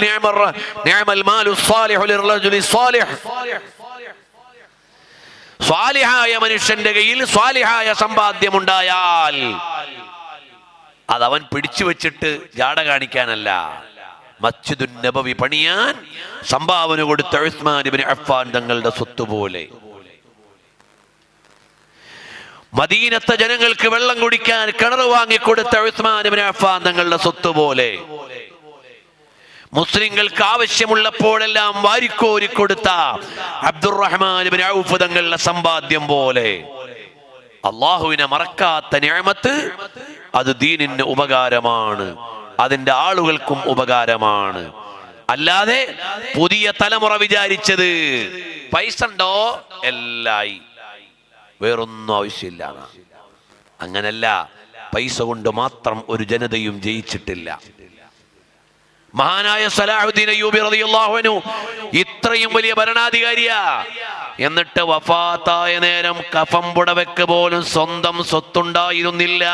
സ്വാലിഹായ മനുഷ്യന്റെ കയ്യിൽ സ്വാലിഹായ സമ്പാദ്യമുണ്ടായാൽ അതവൻ പിടിച്ചു വെച്ചിട്ട് ജാട കാണിക്കാനല്ല. മസ്ജിദുൻ നബവി പണിയാൻ സംഭാവന കൊടുത്ത ഉസ്മാൻ ഇബ്നു അഫ്ഫാൻ തങ്ങളുടെ സ്വത്ത് പോലെ, മദീനത്തെ ജനങ്ങൾക്ക് വെള്ളം കുടിക്കാൻ കിണർ വാങ്ങിക്കൊടുത്ത ഉസ്മാൻ ഇബ്നു അഫ്ഫാൻ തങ്ങളുടെ സ്വത്ത് പോലെ, മുസ്ലിങ്ങൾക്ക് ആവശ്യമുള്ളപ്പോഴെല്ലാം വാരിക്കോരി കൊടുത്ത അബ്ദുറഹ്മാൻ ഇബ്നു ഔഫ് തങ്ങളുടെ സമ്പാദ്യം പോലെ. അള്ളാഹുവിനെ മറക്കാത്ത നിഅമത്ത് അത് ദീനിന് ഉപകാരമാണ്, അതിന്റെ ആളുകൾക്കും ഉപകാരമാണ്. അല്ലാതെ പുതിയ തലമുറ വിചാരിച്ചത് പൈസ ഉണ്ടോ എല്ലായി, വേറൊന്നും ആവശ്യമില്ല. അങ്ങനല്ല. പൈസ കൊണ്ട് മാത്രം ഒരു ജനതയും ജയിച്ചിട്ടില്ല. മഹാനായ സലാഹുദ്ദീൻ അയ്യൂബി റളിയല്ലാഹു അൻഹു ഇത്രയും വലിയ ഭരണാധികാരിയാ. എന്നിട്ട് വഫാത്തായ നേരം കഫം പുടവയ്ക്ക് പോലും സ്വന്തം സ്വത്തുണ്ടായിരുന്നില്ല.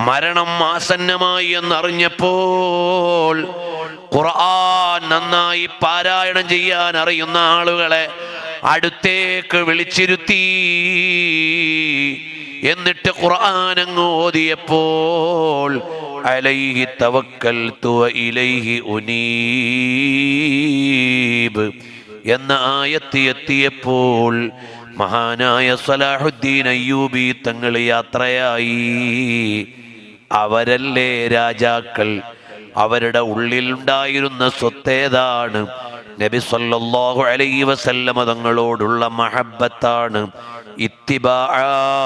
മരണം ആസന്നമായി എന്നറിഞ്ഞപ്പോൾ ഖുർആൻ നന്നായി പാരായണം ചെയ്യാൻ അറിയുന്ന ആളുകളെ അടുത്തേക്ക് വിളിച്ചിരുത്തി. എന്നിട്ട് ഖുർആൻ അങ്ങ് ഓതിയപ്പോൾ അലൈഹി തവക്കൽതു വഇലൈഹി ഉനീബ് എന്ന ആയത്ത് എത്തിയപ്പോൾ മഹാനായ സലാഹുദ്ദീൻ അയ്യൂബി തങ്ങൾ യാത്രയായി. അവരല്ലേ രാജാക്കൾ? അവരുടെ ഉള്ളിലുണ്ടായിരുന്ന സ്വത്തേതാണ്? നബി സല്ലല്ലാഹു അലൈഹി വസല്ലമ തങ്ങളോടുള്ള മഹബ്ബത്താണ്, ഇത്തിബാഅാണ്.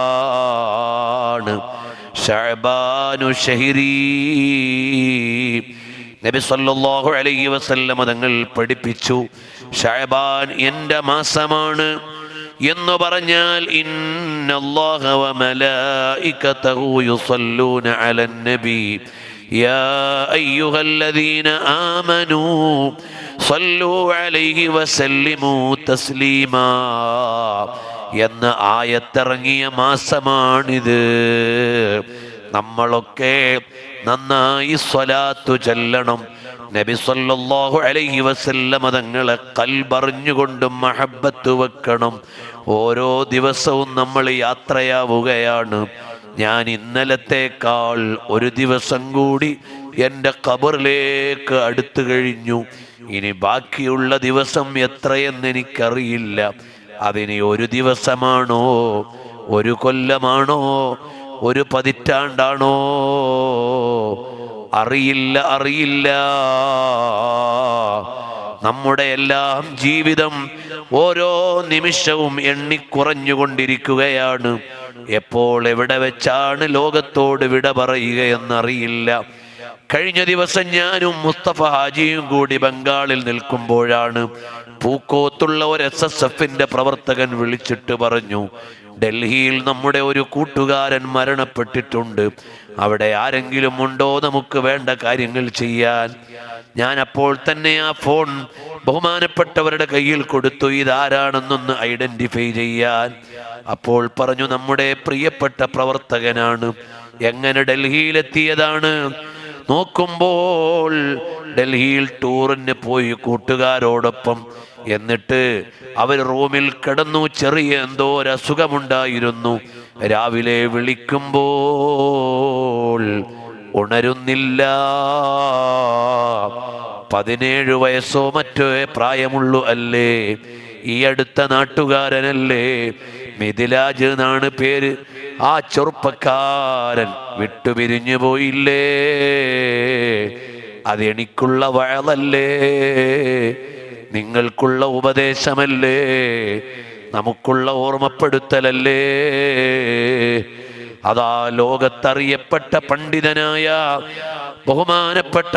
ശഅബാനു ശഹരി, നബി സല്ലല്ലാഹു അലൈഹി വസല്ലം തങ്ങൾ പഠിപ്പിച്ചു, ശഅബാൻ എൻ്റെ മാസമാണ് എന്ന് പറഞ്ഞാൽ ഇന്നല്ലാഹ വ മലായികതഹു യുസല്ലൂന അലൻ നബി യാ അയ്യുഹല്ലദീന ആമനൂ സല്ലു അലൈഹി വസല്ലിമൂ തസ്ലീമാ എന്ന ആയത്തിറങ്ങിയ മാസമാണിത്. നമ്മളൊക്കെ നന്നായി സ്വലാത്തു ചൊല്ലണം. നബി സല്ലല്ലാഹു അലൈഹി വസല്ലം തങ്ങളെ ഖൽബറിഞ്ഞുകൊണ്ടും മഹബ്ബത്ത് വെക്കണം. ഓരോ ദിവസവും നമ്മൾ യാത്രയാവുകയാണ്. ഞാൻ ഇന്നലത്തേക്കാൾ ഒരു ദിവസം കൂടി എൻ്റെ ഖബറിലേക്ക് അടുത്തു കഴിഞ്ഞു. ഇനി ബാക്കിയുള്ള ദിവസം എത്രയെന്ന് എനിക്കറിയില്ല. അതിന് ഒരു ദിവസമാണോ, ഒരു കൊല്ലമാണോ, ഒരു പതിറ്റാണ്ടാണോ, അറിയില്ല. നമ്മുടെ എല്ലാം ജീവിതം ഓരോ നിമിഷവും എണ്ണിക്കുറഞ്ഞുകൊണ്ടിരിക്കുകയാണ്. എപ്പോൾ എവിടെ വെച്ചാണ് ലോകത്തോട് വിട പറയുകയെന്നറിയില്ല. കഴിഞ്ഞ ദിവസം ഞാനും മുസ്തഫ ഹാജിയും കൂടി ബംഗാളിൽ നിൽക്കുമ്പോഴാണ് പൂക്കോത്തുള്ള ഒരു SSFന്റെ പ്രവർത്തകൻ വിളിച്ചിട്ട് പറഞ്ഞു, ഡൽഹിയിൽ നമ്മുടെ ഒരു കൂട്ടുകാരൻ മരണപ്പെട്ടിട്ടുണ്ട്, അവിടെ ആരെങ്കിലും ഉണ്ടോ നമുക്ക് വേണ്ട കാര്യങ്ങൾ ചെയ്യാൻ. ഞാൻ അപ്പോൾ തന്നെ ആ ഫോൺ ബഹുമാനപ്പെട്ടവരുടെ കയ്യിൽ കൊടുത്തു, ഇതാരാണെന്നൊന്ന് ഐഡന്റിഫൈ ചെയ്യാൻ. അപ്പോൾ പറഞ്ഞു, നമ്മുടെ പ്രിയപ്പെട്ട പ്രവർത്തകനാണ്. എങ്ങനെ ഡൽഹിയിലെത്തിയതാണ്? നോക്കുമ്പോൾ ഡൽഹിയിൽ ടൂറിന് പോയി കൂട്ടുകാരോടൊപ്പം. എന്നിട്ട് അവർ റൂമിൽ കിടന്നു. ചെറിയ എന്തോ ഒരു അസുഖമുണ്ടായിരുന്നു. രാവിലെ വിളിക്കുമ്പോൾ ഉണരുന്നില്ല. 17 വയസ്സോ മറ്റോ പ്രായമുള്ളൂ അല്ലേ? ഈ അടുത്ത നാട്ടുകാരനല്ലേ? മിഥിലാജ് എന്നാണ് പേര്. ആ ചെറുപ്പക്കാരൻ വിട്ടുപിരിഞ്ഞു പോയില്ലേ? അതെനിക്കുള്ള വഴലല്ലേ? നിങ്ങൾക്കുള്ള ഉപദേശമല്ലേ? നമുക്കുള്ള ഓർമ്മപ്പെടുത്തലല്ലേ? അതാ ലോകത്തറിയപ്പെട്ട പണ്ഡിതനായ ബഹുമാനപ്പെട്ട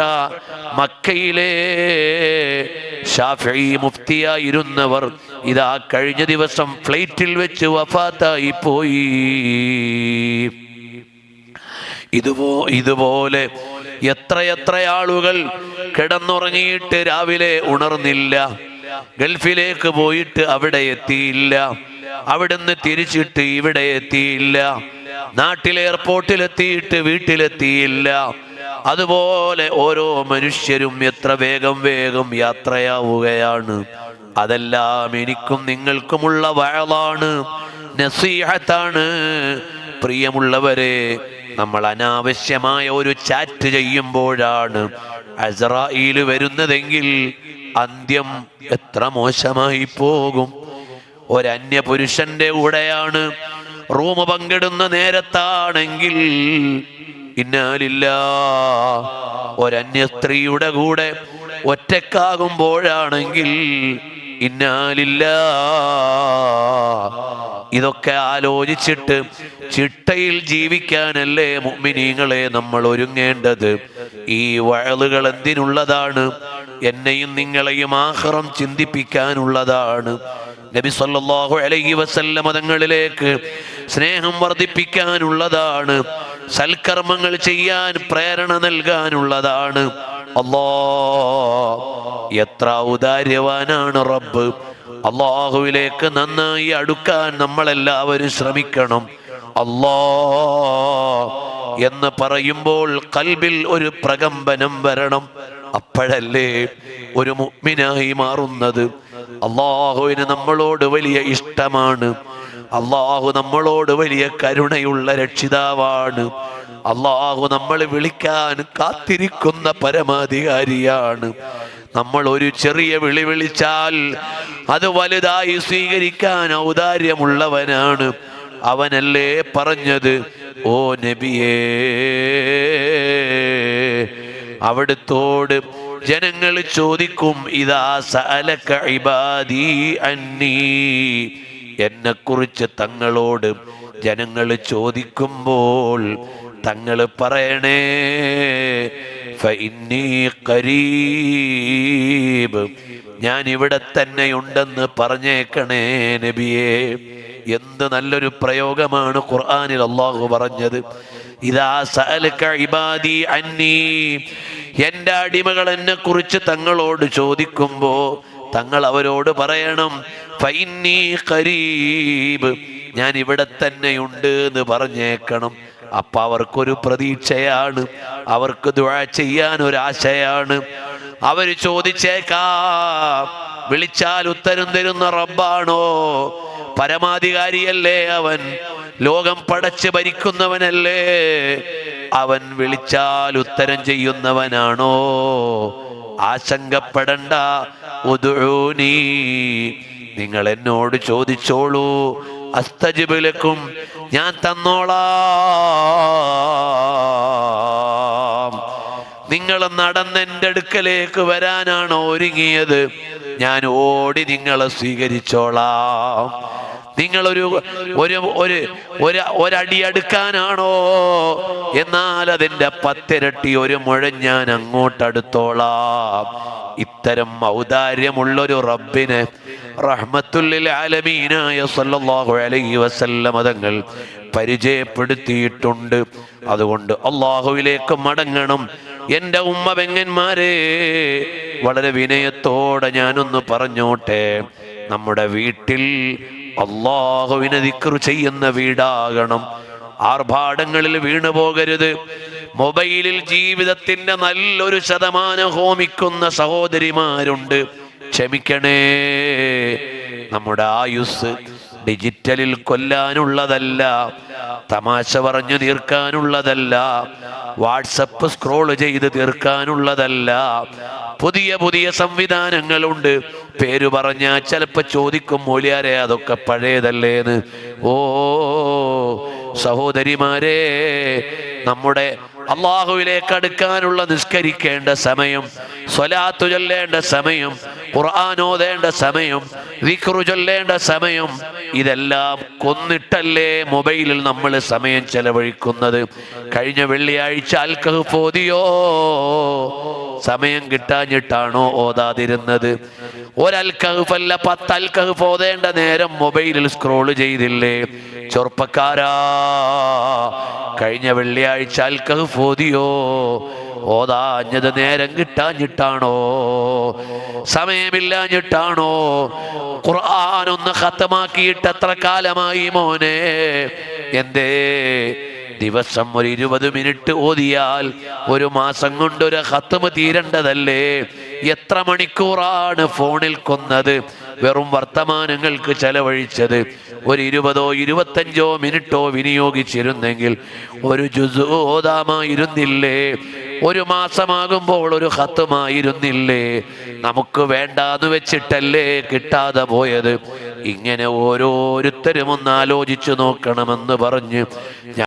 മക്കയിലെ ഷാഫിഈ മുഫ്തിയായിരുന്നവർ ഇതാ കഴിഞ്ഞ ദിവസം ഫ്ലൈറ്റിൽ വെച്ച് വഫാത്തായി പോയി. ഇതുപോലെ എത്രയെത്ര ആളുകൾ കിടന്നുറങ്ങിയിട്ട് രാവിലെ ഉണർന്നില്ല. ഗൾഫിലേക്ക് പോയിട്ട് അവിടെ എത്തിയില്ല, അവിടുന്ന് തിരിച്ചിട്ട് ഇവിടെ എത്തിയില്ല, നാട്ടിലെ എയർപോർട്ടിലെത്തിയിട്ട് വീട്ടിലെത്തിയില്ല. അതുപോലെ ഓരോ മനുഷ്യരും എത്ര വേഗം യാത്രയാവുകയാണ്. അതെല്ലാം എനിക്കും നിങ്ങൾക്കുമുള്ള വഅളാണ്, നസീഹത്താണ്. പ്രിയമുള്ളവരെ, നമ്മൾ അനാവശ്യമായ ഒരു ചാറ്റ് ചെയ്യുമ്പോഴാണ് അസ്റായീൽ വരുന്നതെങ്കിൽ അന്ത്യം എത്ര മോശമായി പോകും. ഒരന്യ പുരുഷന്റെ കൂടെയാണ് റൂം പങ്കിടുന്ന നേരത്താണെങ്കിൽ ഇന്നാലില്ലാഹ്. ഒരന്യ സ്ത്രീയുടെ കൂടെ ഒറ്റക്കാകുമ്പോഴാണെങ്കിൽ ഇന്നാലില്ലാഹ്. ഇതൊക്കെ ആലോചിച്ചിട്ട് ചിട്ടയിൽ ജീവിക്കാനല്ലേ മുഅ്മിനീങ്ങളെ നമ്മൾ ഒരുങ്ങേണ്ടത്. ഈ വഅളുകൾ എന്തിനുള്ളതാണ്? എന്നെയും നിങ്ങളെയും ആഖിറം ചിന്തിപ്പിക്കാനുള്ളതാണ്. നബി സല്ലല്ലാഹു അലൈഹി വസല്ലം തങ്ങളിലേക്ക് സ്നേഹം വർദ്ധിപ്പിക്കാനുള്ളതാണ്. സൽക്കർമ്മങ്ങൾ ചെയ്യാൻ പ്രേരണ നൽകാനുള്ളതാണ്. അല്ലാഹ്, എത്ര ഔദാര്യവാനാണ് റബ്ബ്. അല്ലാഹുവിലേക്ക് നന്നായി അടുക്കാൻ നമ്മളെല്ലാവരും ശ്രമിക്കണം. അല്ലാഹ് എന്ന് പറയുമ്പോൾ ഖൽബിൽ ഒരു പ്രകമ്പനം വരണം. അപ്പോഴല്ലേ ഒരു മുഅ്മിനായി മാറുന്നത്. അല്ലാഹുവിന് നമ്മളോട് വലിയ ഇഷ്ടമാണ്. അല്ലാഹു നമ്മളോട് വലിയ കരുണയുള്ള രക്ഷിതാവാണ്. അല്ലാഹു നമ്മൾ വിളിക്കാൻ കാത്തിരിക്കുന്ന പരമാധികാരിയാണ്. നമ്മൾ ഒരു ചെറിയ വിളി വിളിച്ചാൽ അത് വലുതായി സ്വീകരിക്കാൻ ഔദാര്യമുള്ളവനാണ്. അവനല്ലേ പറഞ്ഞത്, ഓ നബിയേ, അവിടുത്തോട് ജനങ്ങൾ ചോദിക്കും, ഇദാ സഅലക ഇബാദി അന്നീ, എന്നെക്കുറിച്ച് തങ്ങളോട് ജനങ്ങൾ ചോദിക്കുമ്പോൾ തങ്ങൾ പറയണേ, ഫഇന്നീ ഖരീബ്, ഞാൻ ഇവിടെ തന്നെയുണ്ടെന്ന് പറഞ്ഞേക്കണേ നബിയേ. എന്ത് നല്ലൊരു പ്രയോഗമാണ് ഖുർആനിൽ അല്ലാഹു പറഞ്ഞത്. ഇദാ സഅലക ഇബാദി അന്നീ, എൻ്റെ അടിമകൾ എന്നെ കുറിച്ച് തങ്ങളോട് ചോദിക്കുമ്പോ തങ്ങൾ അവരോട് പറയണം ഫഇന്നീ ഖരീബ്, ഞാൻ ഇവിടെ തന്നെയുണ്ട് എന്ന് പറഞ്ഞേക്കണം. അപ്പൊ അവർക്കൊരു പ്രതീക്ഷയാണ്, അവർക്ക് ദുആ ചെയ്യാൻ ഒരാശയാണ്. അവര് ചോദിച്ചേക്കാം, വിളിച്ചാൽ ഉത്തരം തരുന്ന റബ്ബാണോ? പരമാധികാരിയല്ലേ അവൻ? ലോകം പടച്ച് ഭരിക്കുന്നവനല്ലേ അവൻ? വിളിച്ചാൽ ഉത്തരം ചെയ്യുന്നവനാണോ? ആശങ്കപ്പെടണ്ട, ഉദ്ഊനി, നിങ്ങൾ എന്നോട് ചോദിച്ചോളൂ, അസ്തജിബ് ലക്കും, ഞാൻ തന്നോളാം. നിങ്ങൾ നടന്നെൻ്റെ അടുക്കലേക്ക് വരാനാണോ ഒരുങ്ങിയത്? ഞാൻ ഓടി നിങ്ങളെ സ്വീകരിച്ചോളാം. നിങ്ങളൊരു ഒരടി അടുക്കാനാണോ? എന്നാൽ അതിൻ്റെ 10 ഇരട്ടി ഒരു മുഴം ഞാൻ അങ്ങോട്ടടുത്തോളാം. ഇത്തരം ഔദാര്യമുള്ളൊരു റബ്ബിനെ റഹ്മത്തുല്ലിൽ ആലമീനായ സല്ലല്ലാഹു അലൈഹി വസല്ലം തങ്ങൾ പരിചയപ്പെടുത്തിയിട്ടുണ്ട്. അതുകൊണ്ട് അള്ളാഹുവിലേക്ക് മടങ്ങണം. എൻ്റെ ഉമ്മ പെങ്ങന്മാരെ, വളരെ വിനയത്തോടെ ഞാനൊന്ന് പറഞ്ഞോട്ടെ, നമ്മുടെ വീട്ടിൽ അള്ളാഹുവിനെ ദിക്ർ ചെയ്യുന്ന വീടാകണം. ആർഭാടങ്ങളിൽ വീണു പോകരുത്. മൊബൈലിൽ ജീവിതത്തിന്റെ നല്ലൊരു ശതമാനം ഹോമിക്കുന്ന സഹോദരിമാരുണ്ട്. ക്ഷമിക്കണേ, നമ്മുടെ ആയുസ് ഡിജിറ്റലിൽ കൊല്ലാനുള്ളതല്ല, തമാശ പറഞ്ഞു തീർക്കാനുള്ളതല്ല, വാട്സപ്പ് സ്ക്രോൾ ചെയ്ത് തീർക്കാനുള്ളതല്ല. പുതിയ പുതിയ സംവിധാനങ്ങളുണ്ട്. പേര് പറഞ്ഞാൽ ചിലപ്പോൾ ചോദിക്കും, മൂല്യാരെ അതൊക്കെ പഴയതല്ലേന്ന്. ഓ സഹോദരിമാരെ, നമ്മുടെ അള്ളാഹുവിലേക്ക് അടുക്കാനുള്ള നിസ്കരിക്കേണ്ട സമയം, സ്വലാത്തു ചൊല്ലേണ്ട സമയം, ഖുർആൻ ഓതേണ്ട സമയം, ദിക്റ് ചൊല്ലേണ്ട സമയം, ഇതെല്ലാം കൊന്നിട്ടല്ലേ മൊബൈലിൽ നമ്മൾ സമയം ചെലവഴിക്കുന്നത്. കഴിഞ്ഞ വെള്ളിയാഴ്ച അൽ കഹ്ഫ് ഓതിയോ? സമയം കിട്ടാഞ്ഞിട്ടാണോ ഓതാതിരുന്നത്? ഒരൽ കഹ്ഫല്ല 10 അൽ കഹ്ഫ് ഓതേണ്ട നേരം മൊബൈലിൽ സ്ക്രോൾ ചെയ്തില്ലേ? ചെറുപ്പക്കാരാ, കഴിഞ്ഞ വെള്ളിയാഴ്ച അൽ കഹ്ഫ് ഓതിയോ? ഓതാഞ്ഞത് നേരം കിട്ടാഞ്ഞിട്ടാണോ? സമയമില്ലാഞ്ഞിട്ടാണോ? ഖുർആൻ ഒന്ന് ഖത്തമാക്കിയിട്ട് എത്ര കാലമായി മോനെ? എന്തേ? ദിവസം ഒരു 20 മിനിറ്റ് ഓതിയാൽ ഒരു മാസം കൊണ്ട് ഒരു ഖത്മ തീരേണ്ടതല്ലേ? എത്ര മണിക്കൂറാണ് ഫോണിൽ കൊന്നത്, വെറും വർത്തമാനങ്ങൾക്ക് ചെലവഴിച്ചത്? ഒരു 20ഓ 25ഓ മിനിറ്റോ വിനിയോഗിച്ചിരുന്നെങ്കിൽ ഒരു ജുസ് ഓതാമായിരുന്നില്ലേ? ഒരു മാസമാകുമ്പോൾ ഒരു ഖത്മായിരുന്നില്ലേ? നമുക്ക് വേണ്ടാന്ന് വെച്ചിട്ടല്ലേ കിട്ടാതെ പോയത്? ഇങ്ങനെ ഓരോരുത്തരും ഒന്ന് ആലോചിച്ചു നോക്കണമെന്ന് പറഞ്ഞ്